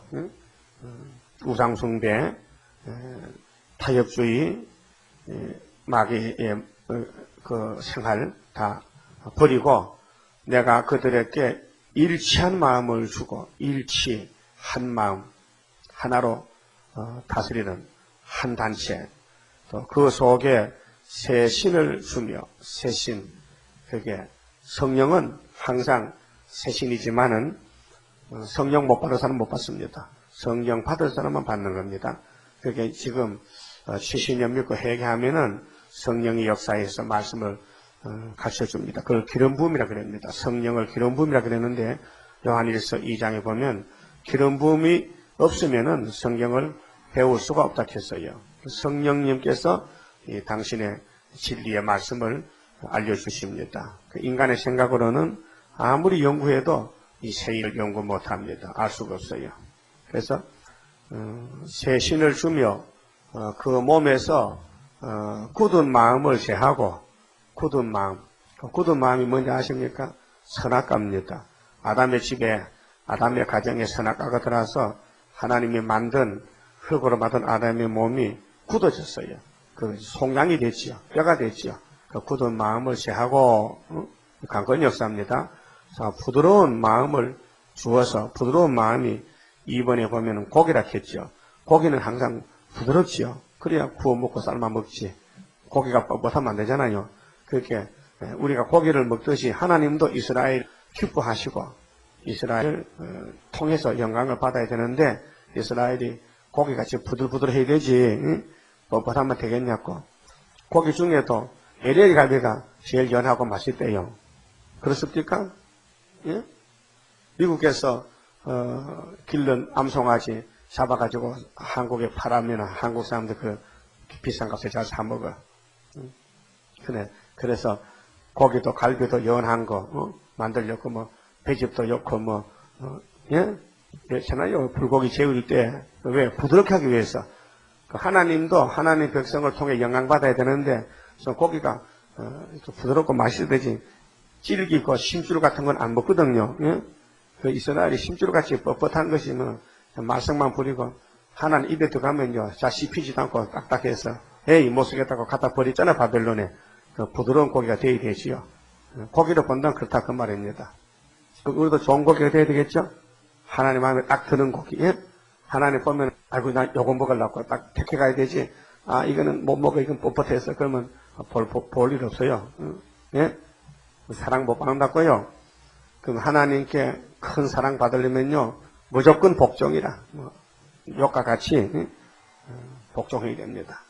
A: 우상 숭배, 타협주의, 마귀의 그 생활 다 버리고 내가 그들에게 일치한 마음을 주고, 일치한 마음 하나로 다스리는 한 단체, 또 그 속에 새 신을 주며, 새 신, 그게 성령은 항상 새 신이지만은 성령 못 받을 사람은 못 받습니다. 성령 받을 사람만 받는 겁니다. 그게 지금 70년 믿고 회개하면은 성령이 역사에서 말씀을 가르쳐줍니다. 그걸 기름 부음이라 그럽니다. 성령을 기름 부음이라 그랬는데 요한일서 2장에 보면 기름 부음이 없으면은 성경을 배울 수가 없다 했어요. 성령님께서 당신의 진리의 말씀을 알려주십니다. 인간의 생각으로는 아무리 연구해도 이 세일을 연구 못합니다. 알 수가 없어요. 그래서 새 신을 주며 그 몸에서 굳은 마음을 제하고, 굳은 마음, 굳은 마음이 뭔지 아십니까? 선악과입니다. 아담의 집에, 아담의 가정에 선악과가 들어와서 하나님이 만든, 흙으로 만든 아담의 몸이 굳어졌어요. 그 송양이 됐지요. 뼈가 됐지요. 그 굳은 마음을 제하고, 강건히 역사합니다. 자, 부드러운 마음을 주어서, 부드러운 마음이 2번에 보면은 고기라 했죠. 고기는 항상 부드럽지요. 그래야 구워 먹고 삶아 먹지. 고기가 뻣뻣하면 안 되잖아요. 그렇게 우리가 고기를 먹듯이 하나님도 이스라엘 기뻐하시고 이스라엘 통해서 영광을 받아야 되는데, 이스라엘이 고기같이 부들부들해야 되지 뻣뻣하면 되겠냐고. 고기 중에도 LA 갈비가 제일 연하고 맛있대요. 그렇습니까? 예? 미국에서 길른 암송아지 잡아가지고 한국에 팔아면 한국 사람들 그 비싼 값에 잘 사 먹어. 그래서 고기도 갈비도 연한 거 만들려고 뭐 배즙도 넣고 예? 그렇잖아요. 불고기 재울 때 왜 부드럽게 하기 위해서. 하나님도 하나님 백성을 통해 영광 받아야 되는데 고기가 부드럽고 맛있어야 되지. 질기고 심줄 같은 건 안 먹거든요. 예? 그 이스라엘이 심줄 같이 뻣뻣한 것이 말썽만 부리고 하나님 입에 들어가면요 잘 씹히지도 않고 딱딱해서 에이 못 쓰겠다고 갖다 버리잖아. 바벨론에 그 부드러운 고기가 돼야 되지요. 고기를 본다면 그렇다 그 말입니다. 우리도 좋은 고기가 돼야 되겠죠. 하나님 마음에 딱 드는 고기. 예? 하나님 보면 아이고 나 요거 먹으려고 딱 택해 가야 되지. 아 이거는 못 먹어, 이건 뻣뻣해서. 그러면 볼 일 없어요. 예? 사랑 못 받는다고요. 그럼 하나님께 큰 사랑 받으려면요 무조건 복종이라, 욕과 같이 복종해야 됩니다.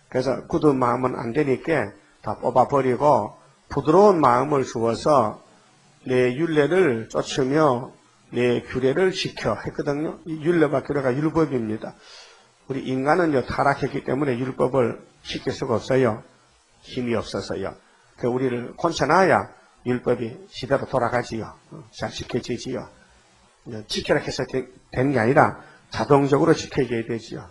A: 그래서 굳은 마음은 안 되니까 다 뽑아버리고 부드러운 마음을 주어서 내 율례를 쫓으며 내 규례를 지켜 했거든요. 이 율례와 규례가 율법입니다. 우리 인간은요 타락했기 때문에 율법을 지킬 수가 없어요. 힘이 없어서요. 그 우리를 곤쳐놔야 율법이 시대로 돌아가지요. 잘 지켜지지요. 지켜라 해서 되는 게 아니라 자동적으로 지켜져야 되지요.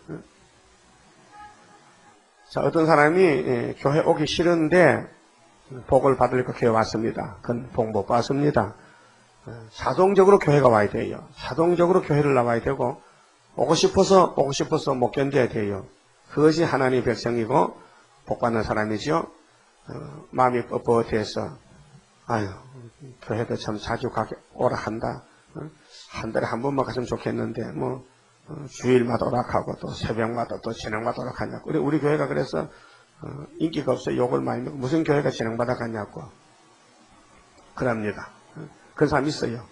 A: 자, 어떤 사람이 교회 오기 싫은데 복을 받으려고 교회 왔습니다. 그건 복 못 받습니다. 자동적으로 교회가 와야 돼요. 자동적으로 교회를 나와야 되고 오고 싶어서 못 견뎌야 돼요. 그것이 하나님의 백성이고 복받는 사람이죠. 마음이 뻣뻣해서 아유 교회도 참 자주 오라 한다. 한 달에 한 번만 갔으면 좋겠는데 주일마다 오락하고 또 새벽마다 또 진행마다 오락하냐고. 우리 교회가 그래서 인기가 없어요. 욕을 많이 먹고 무슨 교회가 진행마다 가냐고 그럽니다. 그런 사람 있어요.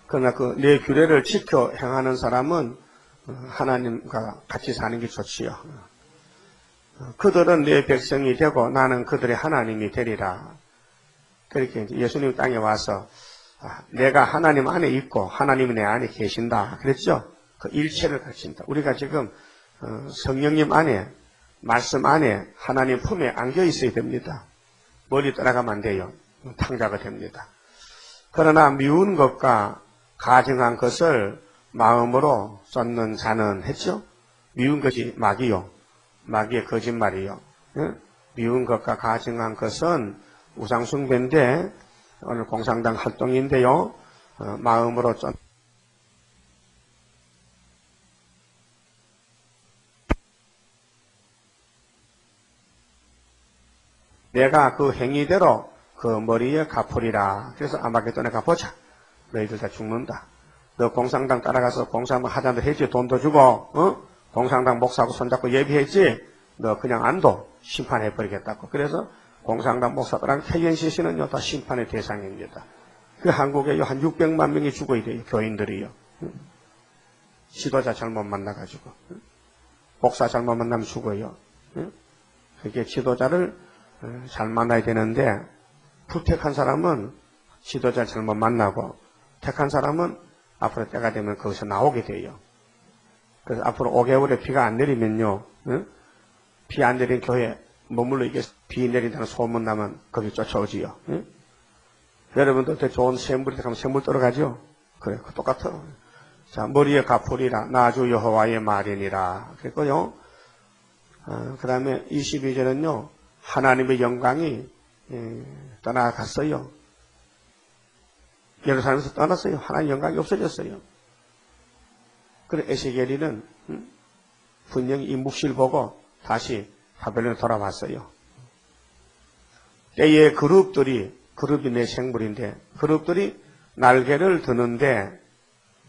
A: 그러나 내 규례를 지켜 행하는 사람은 하나님과 같이 사는 게 좋지요. 그들은 내 백성이 되고 나는 그들의 하나님이 되리라. 그렇게 예수님 땅에 와서 내가 하나님 안에 있고 하나님이 내 안에 계신다 그랬죠. 그 일체를 가르친다. 우리가 지금 성령님 안에 말씀 안에 하나님 품에 안겨 있어야 됩니다. 멀리 떠나가면 안 돼요. 탕자가 됩니다. 그러나 미운 것과 가증한 것을 마음으로 쫓는 자는 했죠. 미운 것이 마귀요. 마귀의 거짓말이요. 미운 것과 가증한 것은 우상숭배인데 오늘 공산당 활동인데요. 마음으로 내가 그 행위대로 그 머리에 갚으리라. 그래서 아마겟돈에 가보자. 너희들 다 죽는다. 너 공산당 따라가서 공사만 하자는데 했지. 돈도 주고 공산당 목사하고 손잡고 예비했지. 너 그냥 안도 심판해버리겠다고. 그래서 공산당 목사들랑 KNCC는요 다 심판의 대상입니다. 그 한국에 한 600만 명이 죽어야 돼요. 교인들이요. 지도자 잘못 만나가지고 목사 잘못 만나면 죽어요. 그게 지도자를 잘 만나야 되는데 부택한 사람은 지도자를 잘못 만나고 택한 사람은 앞으로 때가 되면 거기서 나오게 돼요. 그래서 앞으로 5개월에 비가 안 내리면요. 비 안 내린 교회 머물러 이게 비 내린다는 소문 나면 거기 쫓아오지요. 여러분도 더 좋은 샘물이 가면 샘물 떨어가죠. 그래, 똑같아. 자, 머리에 갚으리라. 나주 여호와의 말이니라. 그랬고요. 그 다음에 22절은요. 하나님의 영광이 떠나갔어요. 예루살렘에서 떠났어요. 하나님의 영광이 없어졌어요. 그래 에스겔이는 분명히 이 묵시를 보고 다시 바벨론에 돌아왔어요. 때에 그룹이 내 생물인데 그룹들이 날개를 드는데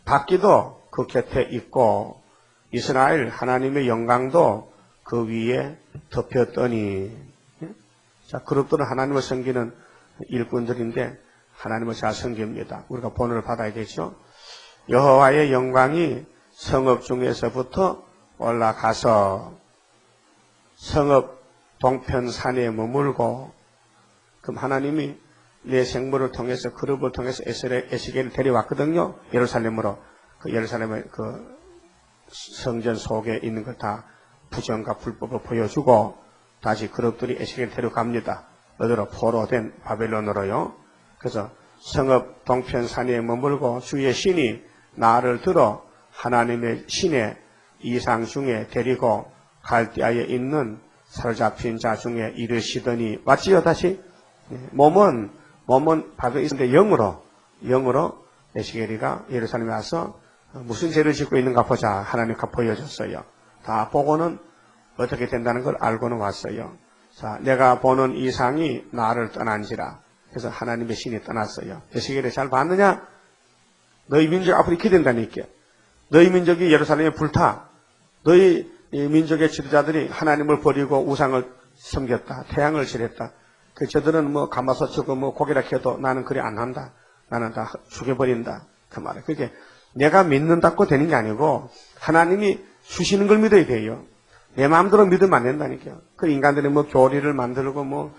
A: 바퀴도 그 곁에 있고 이스라엘 하나님의 영광도 그 위에 덮였더니 자, 그룹들은 하나님을 섬기는 일꾼들인데 하나님을 잘 섬깁니다. 우리가 본을 받아야 되죠. 여호와의 영광이 성읍 중에서부터 올라가서 성읍 동편산에 머물고 그럼 하나님이 내 생물을 통해서 그룹을 통해서 에스겔을 데려왔거든요. 예루살렘으로. 그 예루살렘의 그 성전 속에 있는 걸 다 부정과 불법을 보여주고 다시 그룹들이 에스겔을 데려갑니다. 어디로? 포로된 바벨론으로요. 그래서 성읍 동편산에 머물고 주의 신이 나를 들어 하나님의 신의 이상 중에 데리고 갈대아에 있는 사로잡힌 자 중에 이르시더니 맞지요 다시? 몸은 바벨에 있는데 영으로 에스겔이가 예루살렘에 와서 무슨 죄를 짓고 있는가 보자 하나님과 보여줬어요. 다 보고는 어떻게 된다는 걸 알고는 왔어요. 자, 내가 보는 이상이 나를 떠난지라. 그래서 하나님의 신이 떠났어요. 에스겔을 잘 봤느냐? 너희 민족 앞으로 이렇게 된다니까. 너희 민족이 예루살렘에 불타. 너희 민족의 지도자들이 하나님을 버리고 우상을 섬겼다. 태양을 지냈다. 저들은 가마솥치고 고기라 캐도 나는 그래 안 한다. 나는 다 죽여버린다. 그 말이에요. 그게 내가 믿는다고 되는 게 아니고 하나님이 주시는 걸 믿어야 돼요. 내 마음대로 믿으면 안 된다니까요. 그 인간들이 교리를 만들고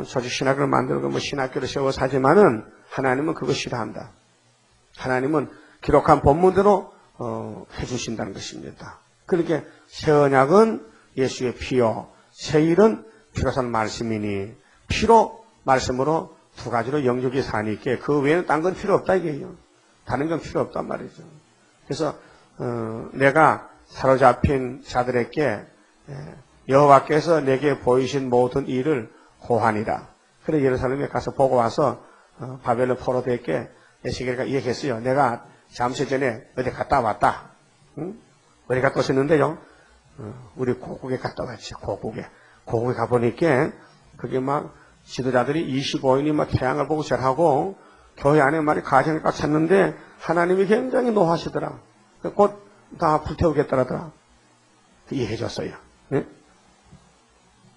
A: 조직신학을 만들고 신학교를 세워서 하지만은 하나님은 그거 싫어한다. 하나님은 기록한 본문대로 해주신다는 것입니다. 그렇게 새 언약은 예수의 피요, 새 일은 피로 산 말씀이니 피로 말씀으로 두 가지로 영육이 사니까 그 외에는 딴 건 필요 없다 이게요. 다른 건 필요 없단 말이죠. 그래서 내가 사로잡힌 자들에게 여호와께서 내게 보이신 모든 일을 호하니라. 그래 예루살렘에 가서 보고 와서 바벨론 포로되게 에스겔이가 얘기했어요. 내가 잠시 전에 어디 갔다 왔다. 응? 어디 갔다 오셨는데요? 우리 고국에 갔다 왔죠. 고국에 가보니까 그게 막 지도자들이 25인이 막 태양을 보고 절하고 교회 안에 말이 가정을 꽉 찼는데 하나님이 굉장히 노하시더라. 곧 다 불태우겠더라더라. 이해해줬어요. 네?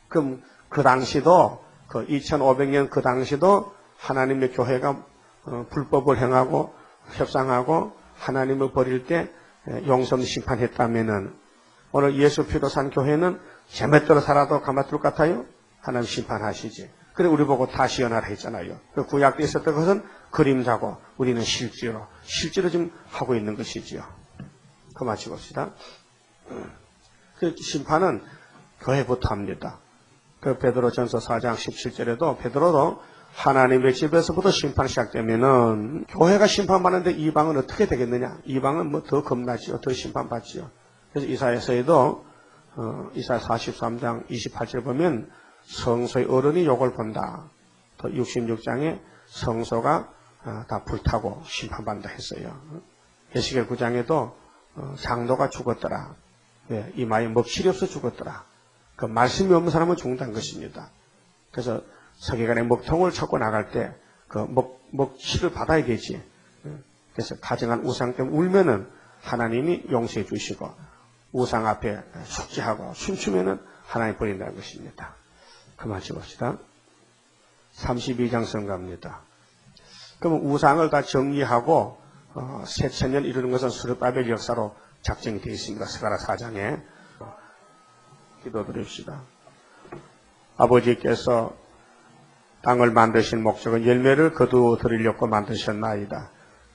A: 그럼 그 당시도 그 2500년 그 당시도 하나님의 교회가 불법을 행하고 협상하고 하나님을 버릴 때 용서 심판했다면은 오늘 예수 피로 산 교회는 제멋대로 살아도 가만둘 것 같아요? 하나님 심판하시지. 그래 우리 보고 다시 연하라 했잖아요. 그 구약 때 있었던 것은 그림자고 우리는 실제로 지금 하고 있는 것이지요. 그만 찍읍시다. 그 심판은 교회부터 합니다. 그 베드로전서 4장 17절에도 베드로도 하나님의 집에서부터 심판 시작되면은 교회가 심판받는데 이방은 어떻게 되겠느냐? 이방은 뭐 더 겁나지요. 더 심판받지요. 그래서 이사야서에도 이사야 43장 28절 보면 성소의 어른이 욕을 본다. 또 66장에 성소가 다 불타고 심판받는다 했어요. 에스겔 9장에도 장도가 죽었더라. 네, 이마에 먹칠이 없어 죽었더라. 그 말씀이 없는 사람은 죽는다는 것입니다. 그래서 서기관의 먹통을 찾고 나갈 때 그 먹칠을 받아야 되지. 그래서 가정한 우상 때문에 울면은 하나님이 용서해 주시고 우상 앞에 숙지하고 춤추면은 하나님 버린다는 것입니다. 그만 찍읍시다. 32장 성가입니다. 그러면 우상을 다 정리하고 새 천년 이루는 것은 스룹바벨 역사로 작정이 되어 있습니다. 스가랴 4장에 기도드립시다. 아버지께서 땅을 만드신 목적은 열매를 거두어드리려고 만드셨나이다.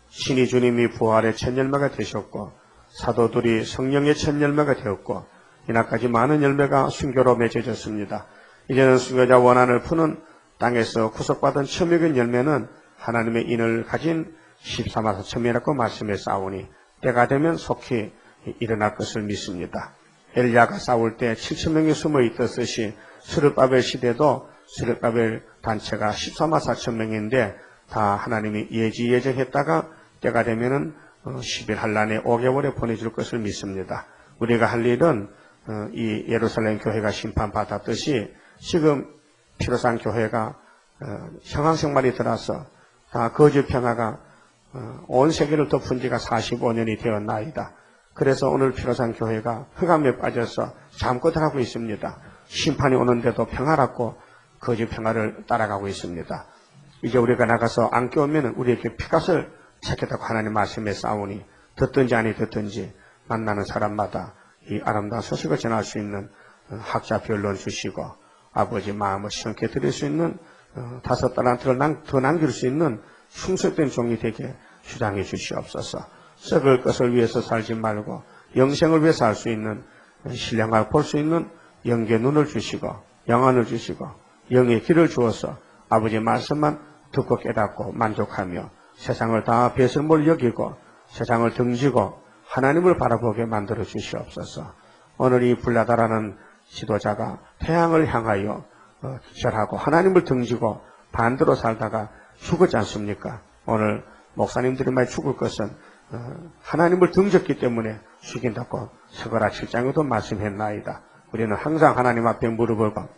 A: 신이 주님이 부활의 첫 열매가 되셨고 사도들이 성령의 첫 열매가 되었고 이날까지 많은 열매가 순교로 맺어졌습니다. 이제는 순교자 원한을 푸는 땅에서 구속받은 처음의 열매는 하나님의 인을 가진 14만 4천명이라고 말씀해 싸우니 때가 되면 속히 일어날 것을 믿습니다. 엘리야가 싸울 때 7천명이 숨어 있었듯이 스룹바벨 시대도 스룹바벨 단체가 14만 4천명인데 다 하나님이 예정했다가 때가 되면은 10일 한란에 5개월에 보내줄 것을 믿습니다. 우리가 할 일은 이 예루살렘 교회가 심판받았듯이 지금 피로산 교회가 형황생활이 들어서 다 거짓 평화가 온 세계를 덮은 지가 45년이 되었나이다. 그래서 오늘 피로산 교회가 흑암에 빠져서 잠꼬대 하고 있습니다. 심판이 오는데도 평화롭고 거짓 평화를 따라가고 있습니다. 이제 우리가 나가서 안 깨우면 우리에게 피값을 찾겠다고 하나님 말씀에 싸우니 듣든지 아니 듣든지 만나는 사람마다 이 아름다운 소식을 전할 수 있는 학자 변론 주시고 아버지 마음을 시원케 드릴 수 있는 5달란트를 더 남길 수 있는 충성된 종이 되게 주장해 주시옵소서. 썩을 것을 위해서 살지 말고 영생을 위해 살 수 있는 신령하게 볼 수 있는 영계 눈을 주시고 영안을 주시고 영의 길을 주어서 아버지 말씀만 듣고 깨닫고 만족하며 세상을 다 배설물 여기고 세상을 등지고 하나님을 바라보게 만들어 주시옵소서. 오늘 이 불나다라는 지도자가 태양을 향하여 절하고 하나님을 등지고 반대로 살다가 죽었지 않습니까? 오늘 목사님들이 많이 죽을 것은 하나님을 등졌기 때문에 죽인다고 스가랴 7장에도 말씀했나이다. 우리는 항상 하나님 앞에 무릎을 꿇고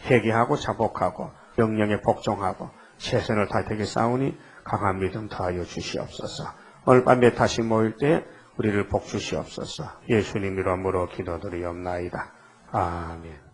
A: 회개하고 자복하고 명령에 복종하고 최선을 다하게 싸우니 강한 믿음 더하여 주시옵소서. 오늘 밤에 다시 모일 때 우리를 복 주시옵소서. 예수님 이름으로 기도드리옵나이다. 아멘.